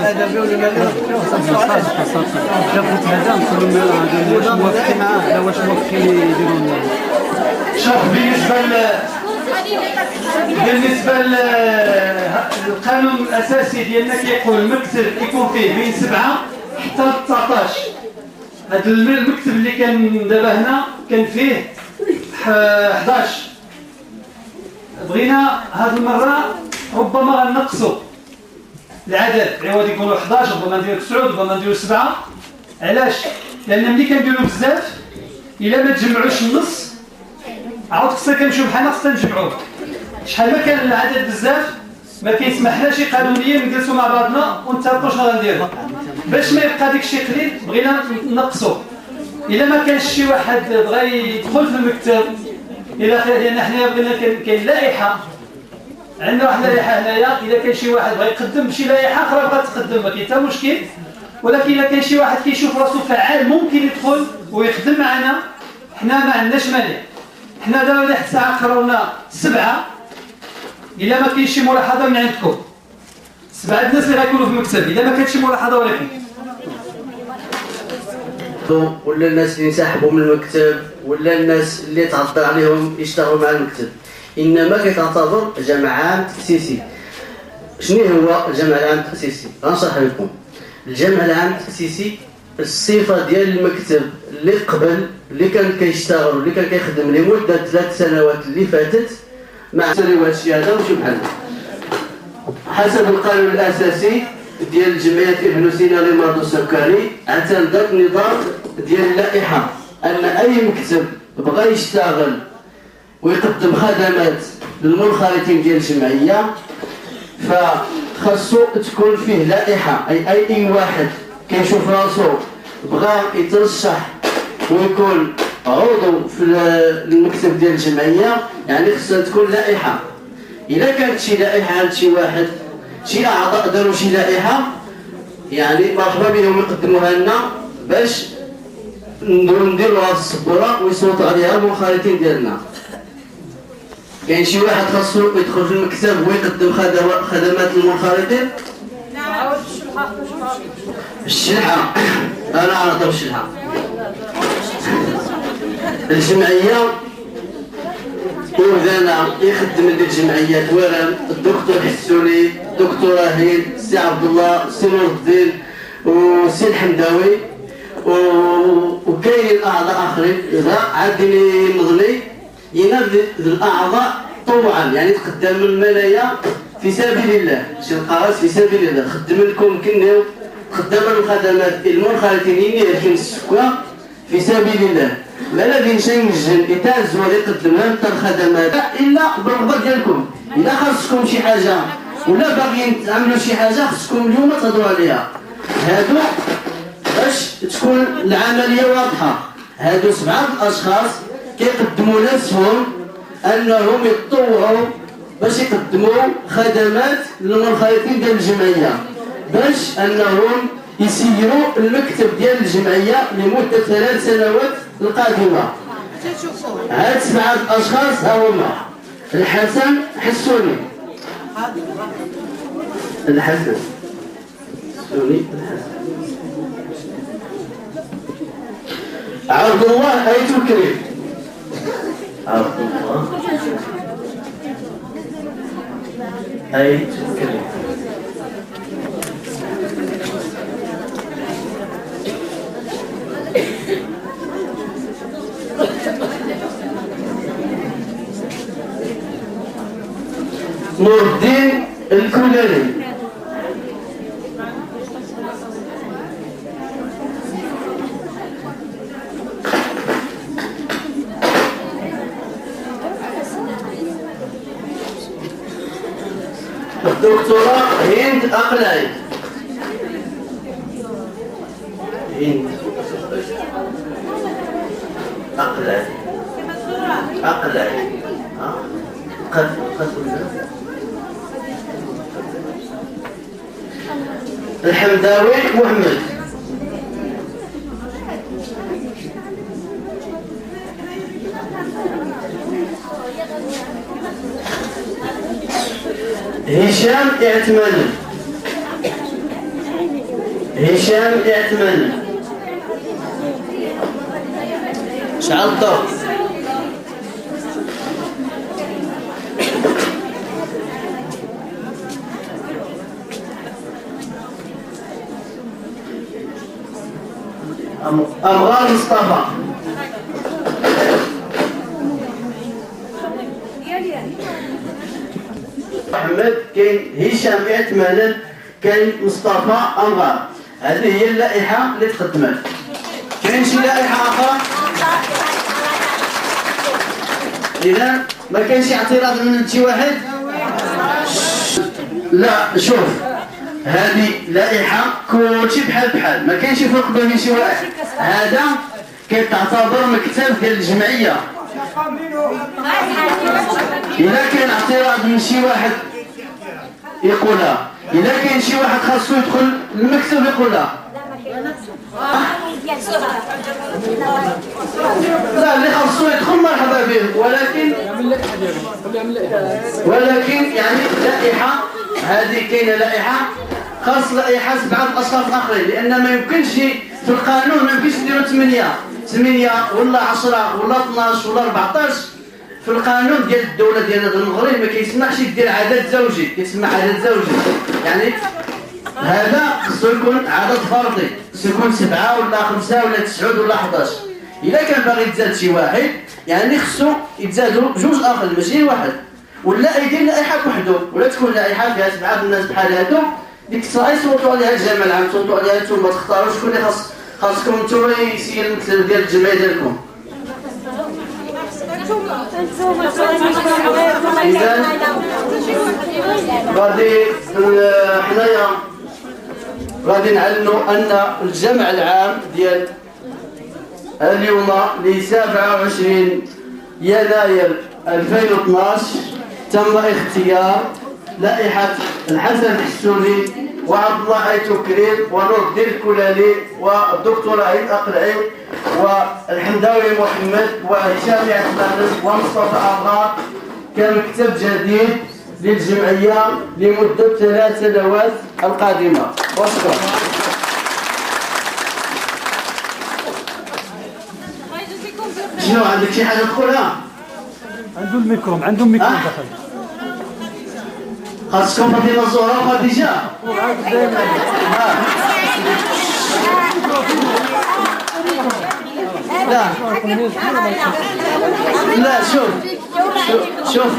هذا ولا هذا واش موافقين معاه واش موافقين يديروا لنا. شوف بالنسبه للقانون الاساسي ديالنا كيقول المكتب يكون فيه بين 7 حتى 19. هذا المكتب اللي كان دابا هنا كان فيه 11. بغينا هذه المره ربما غنقصوا العدد، عوض يكونوا 11 ربما نديروا 9 ربما نديروا 7. علاش؟ لان ملي كنديروا بزاف الا ما تجمعوش النص عاود خصنا كنمشيو بحالنا خصنا نجمعوه. شحال ما كان العدد بزاف ما كيسمحناش قانونيا نجلسوا مع بعضنا ونتفقوا شنو غنديروا. باش ما يبقى داك الشيء قليل بغينا نقصوا. الا ما كانش شي واحد بغى يدخل في المكتب لان حنا بغينا كاين لائحه، عندنا واحد اللائحه هنايا، اذا كان شي واحد بغى يقدم بشي لائحه اخرى بغات تقدم ما كاين حتى مشكل. ولكن اذا كان شي واحد كيشوف راسو فعال ممكن يدخل ويخدم معنا، حنا ما عندناش مانع. حنا دابا لحد الساعه قررنا 7. الا ما كاينش شي ملاحظه من عندكم 7 الناس اللي غيكونوا في المكتب، الا ما كانتش شي ملاحظه ولكن ولا الناس اللي انسحبوا من المكتب ولا الناس اللي تعطى عليهم يشتغلوا مع المكتب، انما كيتعتبر جمع عام تاسيسي. شنو هو الجمع العام التاسيسي؟ غنشرح لكم. الجمع العام التاسيسي الصفه ديال المكتب اللي قبل اللي كان كيشتغل واللي كان كيخدم لمده 3 سنوات اللي فاتت مع سنوات الشهاده وشي بحال حسب القانون الاساسي ديال الجمعيات ابن سينا للمرضى السكري. اعتمد النظام ديال اللائحه ان اي مكتب بغى يشتغل ويقدم خدمات للمنخرطين ديال الجمعيه فخاصو تكون فيه لائحه، اي واحد كيشوف راسو بغى يترشح ويكون عضو في المكتب ديال الجمعيه يعني خصها تكون لائحه. اذا كانت شي لائحه عند شي واحد شي اعضاء داروا شي لائحه يعني مرحبا بهم يقدموها لنا باش نديروها في السبوره ويصوتوا عليها المنخرطين ديالنا. كاين شي واحد خاصو يدخل في المكتب ويقدم خدمات المنخرطين؟ لا الشلحه انا عارف الشلحه. الجمعيه وذانا يخدم لي الجمعيات ورم الدكتور حسوني، الدكتور راهيل، السي عبد الله، السي نور الدين والسي الحمداوي وكاين اعضاء اخرين. اذا عادني نظني ينادي الاعضاء طوعا يعني تقدم المنايا في سبيل الله، شي القراص في سبيل الله خدم لكم كنيو خدام الخدمات المنخرطين يمكن السكوى في سبيل الله. ما الذي نجن يتعز ولا يقدم لنا الخدمات الا بالرغبه ديالكم. الا خاصكم شي حاجه ولا باغيين تعملوا شي حاجه خصكم اليوم تهضروا عليها. هادو باش تكون العمليه واضحه. هادو 7 الاشخاص كيقدموا نفسهم انهم يتطوعوا باش يقدموا خدمات للمنخرطين ديال الجمعيه باش انهم يسيروا المكتب ديال الجمعيه لمده 3 سنوات القادمه. هاد 7 الاشخاص ها هما الحسن حسوني، الحسن حسوني، عبد الله ايت الكريم، عبد الله ايت الكريم، نور الدين الكولاني، الدكتورة هند أقلاي، هند أقلاي أقلاي الحمداوي محمد، هشام اعتماد، هشام يعتمن. شعل الضوء. أمغار مصطفى. محمد. كاين هشام يعتمن، كاين مصطفى أمغار. هذه هي اللائحة اللي تقدمت. كاين شي لائحة أخرى؟ إذا ما كاينش اعتراض من شي واحد؟ لا شوف، هذه لائحة كلشي بحال بحال، ما كاينش فرق بين شي واحد. هذا كتعتبر مكتب ديال الجمعية. إذا كاين اعتراض من شي واحد يقولها، إذا كاين شي واحد خاصو يدخل المكتب يقولها. لا اللي خاصو يدخل مرحبا به، ولكن يعني لائحة هذه كاينه لائحة خاص لائحة 7 أشخاص آخرين، لأن ما يمكنش في القانون ما يمكنش نديرو 8 ولا 10 ولا 12 ولا 14. في القانون ديال الدولة ديالنا ديال المغرب ما كيسمحش يدير عدد زوجي، كيسمح عدد زوجي. يعني هذا خصو يكون عدد فردي، خصو يكون 7 ولا 5 ولا 9 ولا 11. إذا كان باغي يتزاد شي واحد يعني خصو يتزادوا 2 آخرين ماشي واحد، ولا يدير لائحة وحده، ولا تكون لائحة فيها 7 الناس بحال هادو. ديك الساعة يصوتوا عليها الجمع العام، تصوتوا عليها نتوما، تختاروا شكون اللي خاصكم نتوما يسير المثل ديال الجمعية ديالكم. إذا غادي حنايا غادي نعلنوا أن الجمع العام ديال اليوم ل 27 يناير 2012 تم اختيار لائحة الحسن الحسوني وعبد الله أيتو كريم ونور الدين الكلالي والدكتور عيد أقلعي والحمداوي محمد وهشام يعتمن ومصطفى أمغار كمكتب جديد للجمعية لمدة 3 سنوات القادمة. وشكرا. شنو عندك شي حاجة تقولها؟ عندهم ميكروم دخل. خاصكم فاطمة الزهراء وخديجة. لا شوف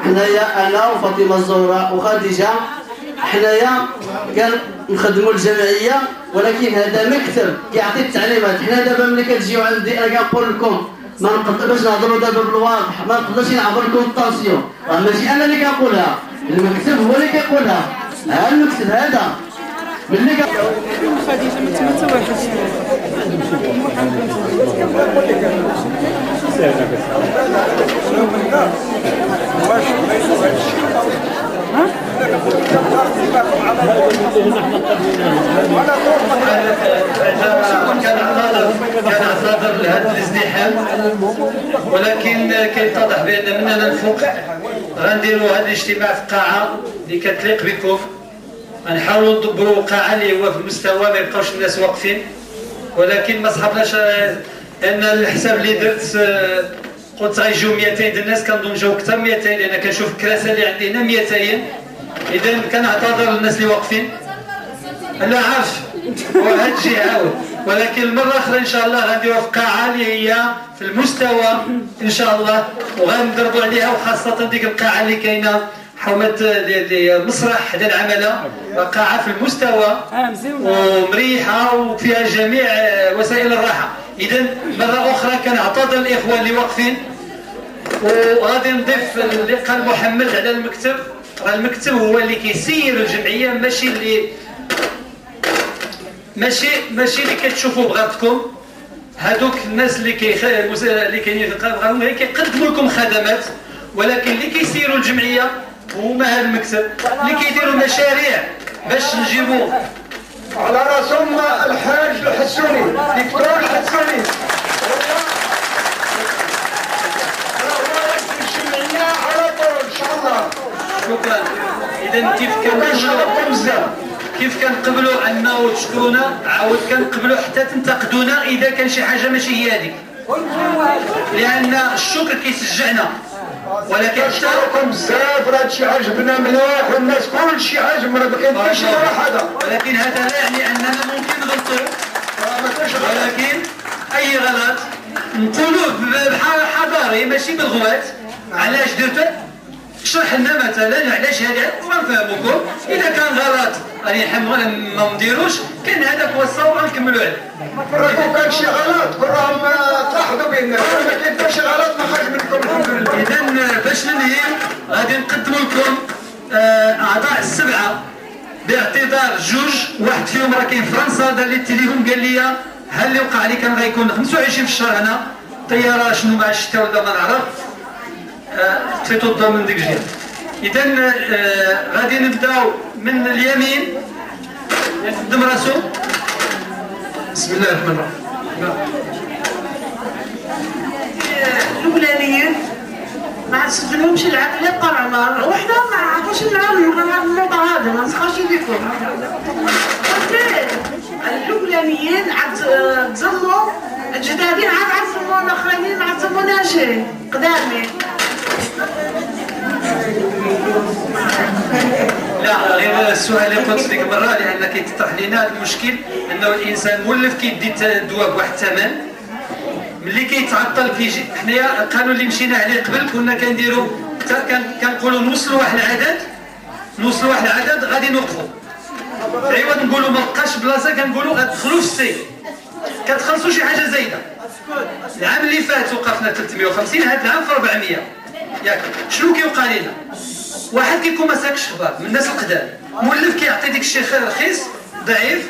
حنايا انا وفاطمة الزهراء وخديجة حنايا كنخدموا الجمعية، ولكن هذا مكتب كيعطي التعليمات. حنا دابا ملي كتجيو عندي انا كنقول لكم ما نقدر باش نهضروا دابا بالواضح، ما نقدرش نعبر لكم الطاسيون، راه ماشي انا اللي كنقولها، المكتب هو اللي كيقولها. ها المكتب هذا ملي خديجه ما تمت واحد كان اعتذر لهذا الازدحام، ولكن كيتضح بان مننا الفوق غنديروا هذا الاجتماع في قاعه اللي كتليق بكم. غنحاولوا ندبروا قاعه اللي هو في المستوى ما يبقاوش الناس واقفين، ولكن ما صحابناش ان الحساب اللي درت قلت غيجيو 200 ديال الناس، كنظن جاو اكثر 200 لان كنشوف الكراسه اللي عندي هنا 200. اذا كنعتذر للناس اللي واقفين. انا عارف وهذا الشيء عاود، ولكن المره الاخرى ان شاء الله غنديروها في قاعه اللي هي في المستوى ان شاء الله، وغنضربوا عليها، وخاصه ديك القاعه اللي كاينه حومه المسرح حدا العمله، قاعه في المستوى ومريحه وفيها جميع وسائل الراحه. اذا مره اخرى كنعتذر الاخوان اللي واقفين، وغادي نضيف اللي قال محمد على المكتب. راه المكتب هو اللي كيسير الجمعيه، ماشي اللي كتشوفوا بغاتكم. هذوك الناس اللي كاينين في القانون كيقدموا لكم خدمات، ولكن اللي كيسيروا الجمعيه هما هذا المكتب اللي كيديروا مشاريع باش نجيبوا على راسهم الحاج الحسوني دكتور الحسوني الجمعيه على طول ان شاء الله. شكرا. اذا كيف كان كنشكركم بزاف. كيف كنقبلوا انه تشكرونا عاود كنقبلوا حتى تنتقدونا اذا كان شي حاجه ماشي هي هذيك، لان الشكر كيشجعنا. ولكن كنشكركم بزاف راه هادشي عجبنا مليح والناس كلشي عجبنا، ما كاين حتى شي حاجه. ولكن هذا لا يعني اننا ممكن نغلطوا، ولكن اي غلط نقولوه بحال حضاري ماشي بالغوات. علاش درتو؟ اشرح لنا مثلا علاش هذا ونفهموكم. اذا كان غلط راني ما نديروش، كان هذاك هو الصواب غنكملوا عليه. راكم كان شي غلط كلهم تلاحظوا بينا، ما كاين حتى شي غلط ما خرج منكم الحمد لله. اذا باش ننهي غادي نقدموا لكم اعضاء السبعه باعتذار جوج. واحد فيهم راه كاين في فرنسا، دار لي التليفون قال لي ها اللي وقع لي كان غيكون 25 في الشهر هنا، طياره شنو مع الشتاء ولا ما نعرف، تفيتو الضامن ديك الجهه. اذا غادي نبداو من اليمين، يقدم راسو. بسم الله الرحمن الرحيم. الاولانيين ما نسجلهمش العام اللي طلعنا، وحده ما عرفوش العام الموضوع هذا ما نسخرش بكم. الاولانيين عاد تزموا، الجدادين عاد تزموا، الاخرين عاد تزموناش قدامي. لا غير السؤال اللي قلت ديك المره، لان كيتطرح لنا هذا المشكل انه الانسان مولف كيدي الدواء بواحد الثمن، ملي كيتعطل كيجي. حنايا القانون اللي مشينا عليه قبل كنا كنديروا كنقولوا نوصلوا واحد العدد غادي نوقفوا، عوض نقولوا ما بقاش بلاصه كنقولوا غتدخلوا في السي، كتخلصوا شي حاجه زايده. العام اللي فات وقفنا 350، هذا العام في 400. ياك شنو كيوقع لنا؟ واحد كيكون ما ساكش خبار من الناس القدام، مولف كيعطي ديك الشيء رخيص ضعيف،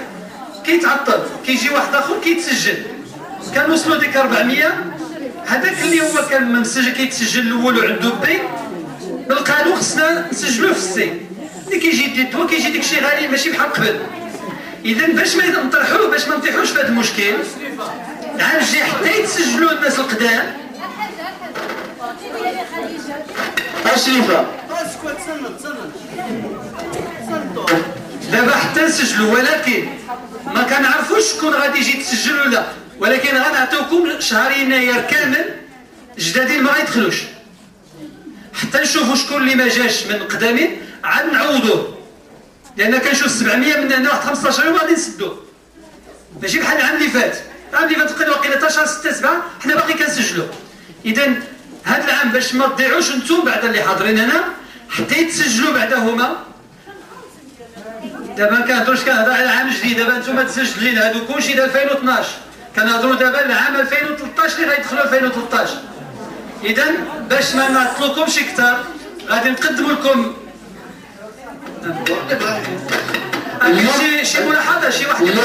كيتعطل، كيجي واحد اخر كيتسجل، كنوصلوا ديك 400. هذاك اللي هو كان مسجل كيتسجل الاول وعنده بي، بالقانون خصنا نسجلوه في السي. ملي كيجي يدي الدواء كيجي ديك الشيء غالي ماشي بحال قبل. اذا باش ما نطرحوه، باش ما نطيحوش في هذا المشكل، العام الجاي حتى يتسجلوا الناس القدام. شريفه دابا حتى نسجلوا، ولكن ما كنعرفوش شكون غادي يجي يتسجل ولا، ولكن غنعطيوكم شهر يناير كامل جدادين ما غيدخلوش حتى نشوفوا شكون اللي ما جاش من قدامين، عاد نعوضوه. لان كنشوف 700 من هنا واحد 15 يوم غادي نسدوه، ماشي بحال العام اللي فات. العام اللي فات تقريبا وقيله 13 6 7 حنا باقي كنسجلوا. اذا هذا العام باش ما تضيعوش انتم بعد اللي حاضرين هنا حتى يتسجلوا بعدا هما. دابا ما كنهضروش، كنهضر على عام جديد. دابا انتم تسجلين هادو كلشي ديال 2012، كنهضروا دابا العام 2013 اللي غيدخلوا 2013. اذا باش ما نعطلوكمش كثر غادي نقدموا لكم شي ملاحظه، شي واحد اللي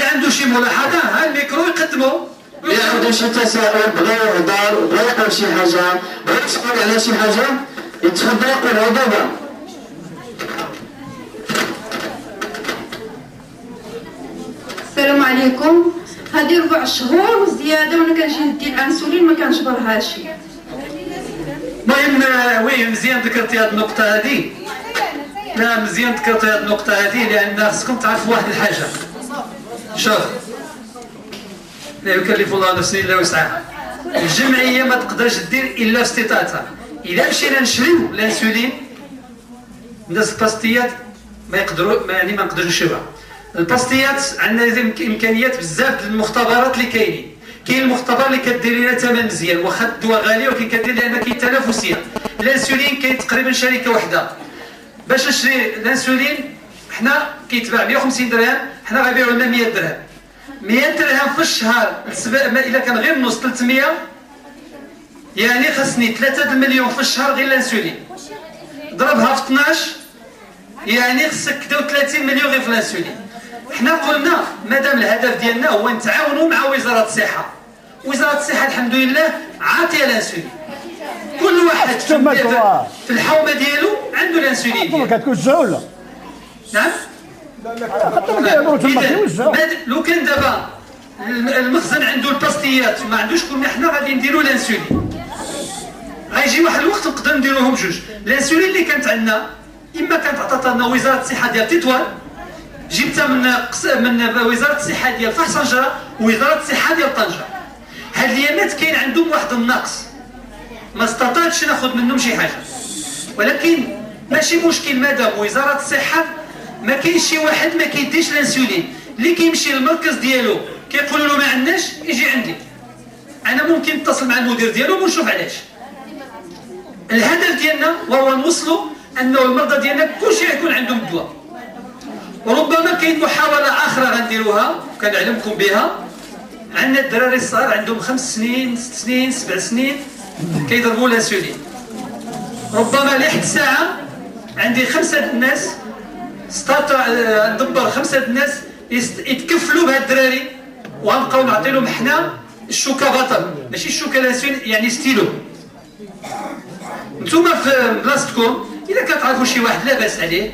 عنده شي ملاحظه ها الميكرو يقدموا. اللي عنده شي تساؤل بغى يهضر بغى يقول شي حاجه بغى يسأل على شي حاجه يتفضل يقولها دابا. السلام عليكم. هذه 4 شهور وزياده وانا كنجي ندي الانسولين ما كنجبرهاش. المهم وي مزيان ذكرتي هذه النقطه هذه. لا مزيان ذكرتي هذه النقطه هذه، لان خصكم تعرفوا واحد الحاجه. شوف، لا يكلف الله نفسا الا وسعها. الجمعيه ما تقدرش دير الا استطاعتها. اذا مشينا نشريو الانسولين، الناس الباستيات ما يقدروا يعني ما نقدروش نشريوها. الباستيات عندنا امكانيات بزاف المختبرات اللي كاينين. كاين المختبر اللي كدير لنا ثمن مزيان، واخا الدواء غالي ولكن كدير لان كاين تنافسيه. الانسولين كاين تقريبا شركه واحده. باش نشري الانسولين حنا كيتباع 150 درهم، حنا غنبيعوا لنا 100 درهم. 100 درهم في الشهر الا كان غير نص 300، يعني خصني 3 المليون في الشهر غير الانسولين. ضربها في 12 يعني خصك 30 مليون غير في الانسولين. حنا قلنا مادام الهدف ديالنا هو نتعاونوا مع وزاره الصحه. وزاره الصحه الحمد لله عاطيه الانسولين، كل واحد في الحومه ديالو عنده الانسولين ديالو. كتكون ولا نعم لو كان دابا المخزن عنده الباستيات وما عندوش، كنا حنا غادي نديروا الانسولين. غيجي واحد الوقت نقدر نديروهم جوج. الانسولين اللي كانت عندنا اما كانت عطاتها لنا وزاره الصحه ديال تطوان، جبتها من وزاره الصحه ديال فحص طنجره ووزاره الصحه ديال طنجه. هاد اليامات كاين عندهم واحد النقص ما استطعتش ناخذ منهم شي حاجه، ولكن ماشي مشكل مادام وزاره الصحه ما كاينش شي واحد ما كيديش الانسولين اللي كيمشي للمركز ديالو كيقولوا له ما عندناش يجي عندي. انا ممكن نتصل مع المدير ديالو ونشوف علاش. الهدف ديالنا وهو نوصلوا انه المرضى ديالنا كلشي يكون عندهم الدواء. وربما كاين محاوله اخرى غنديروها كنعلمكم بها. عندنا الدراري الصغار عندهم 5 سنين 6 سنين 7 سنين كيضربوا الانسولين. ربما لحد ساعه عندي 5 الناس ندبر 5 الناس يتكفلوا بهاد الدراري، وغنبقاو نعطي لهم حنا الشوكه بطل ماشي الشوكه الانسولين يعني ستيلو. نتوما في بلاصتكم اذا كتعرفوا شي واحد لاباس عليه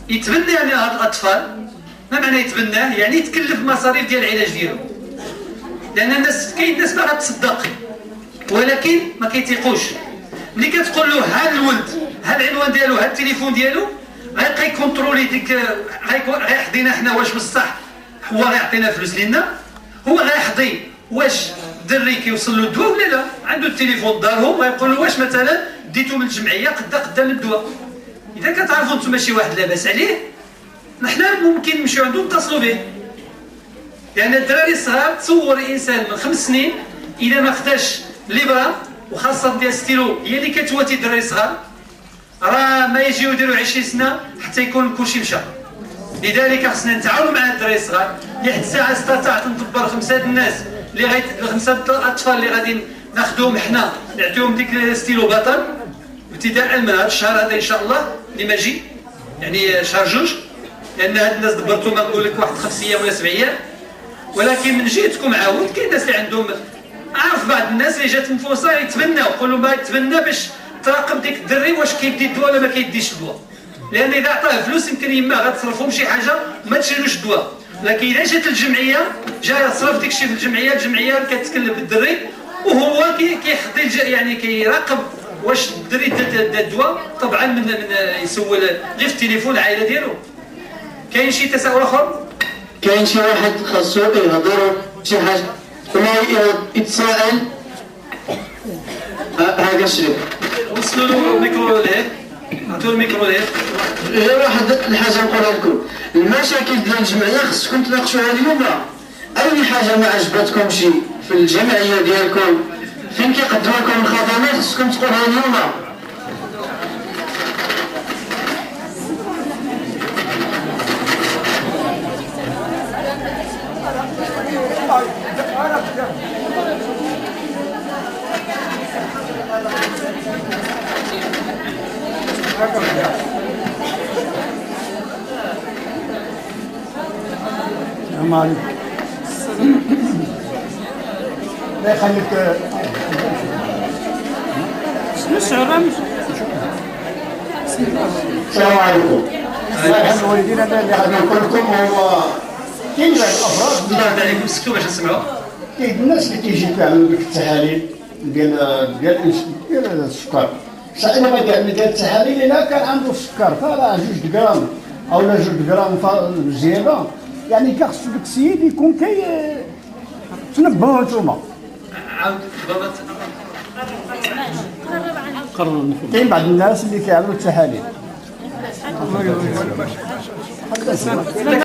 يتبنى يعني هاد الاطفال، ما معنى يتبناه؟ يعني يتكلف مصاريف ديال العلاج ديالو، لان الناس كاين ناس باغا تصدق ولكن ما كيتيقوش. ملي كتقول له ها الولد ها العنوان ديالو ها التليفون ديالو غيبقى يكونترولي ديك غيحضينا حنا واش بصح هو غيعطينا فلوس لينا، هو غيحضي واش الدري كيوصل له الدواء ولا لا. عنده التليفون دارهم غيقول له واش مثلا ديتو من الجمعيه قدام الدواء. اذا كتعرفوا نتوما شي واحد لاباس عليه نحنا ممكن نمشيو عنده نتصلوا به، لان الدراري الصغار تصور انسان من 5 سنين اذا ما خداش ليبرا وخاصه ديال ستيلو هي اللي كتواتي الدراري الصغار راه ما يجيو يديروا 20 سنه حتى يكون كلشي مشى. لذلك خصنا نتعاونوا مع الدراري الصغار. لحد الساعه استطعت ندبر 5 الناس اللي 5 الاطفال اللي غادي ناخذوهم حنا نعطيهم ديك ستيلو بطل ابتداء من هذا الشهر هذا ان شاء الله اللي ماجي يعني شهر 2، لان هاد الناس دبرتهم نقول لك واحد 5 ايام ولا 7 ايام. ولكن من جهتكم عاود كاين ناس اللي عندهم عارف بعض الناس اللي جات فرصه يتبناو يقولوا ما يتبنى باش تراقب ديك الدري واش كيدي الدواء ولا ما كيديش الدواء، لان اذا عطاه فلوس يمكن يما غتصرفهم شي حاجه وما تشريلوش الدواء. لكن اذا جات الجمعيه جايه تصرف داك الشيء في الجمعيه كتكلف بالدري وهو كيحضي يعني كيراقب واش الدري دا الدواء. طبعا من يسول غير في التليفون العائله ديالو. كاين شي تساؤل اخر؟ كاين شي واحد خاصو يهضر شي حاجه ولا يتساءل؟ هذا الشريك وصلوا له الميكرو لهيك، عطوا الميكرو لهيك. غير واحد الحاجه نقولها لكم، المشاكل ديال الجمعيه خصكم تناقشوها اليوم. اي حاجه ما عجبتكمش في الجمعيه ديالكم فين كيقدموا لكم الخدمات خصكم تقولوها اليوم. السلام لا يخليك السلام عليكم. الوالدين اللي غادي نقول لكم هو كاين واحد الافراد بالله عليكم سكتوا باش نسمعوا. كاين الناس اللي كيجيو كيعملوا ديك التحاليل ديال السكر. سائل ما ديال التحاليل الا كان عنده السكر فراه 2 غرام او 2 غرام زياده، يعني كخص داك السيد يكون تنبهوا نتوما. عاود كاين بعض الناس اللي كيعملوا التحاليل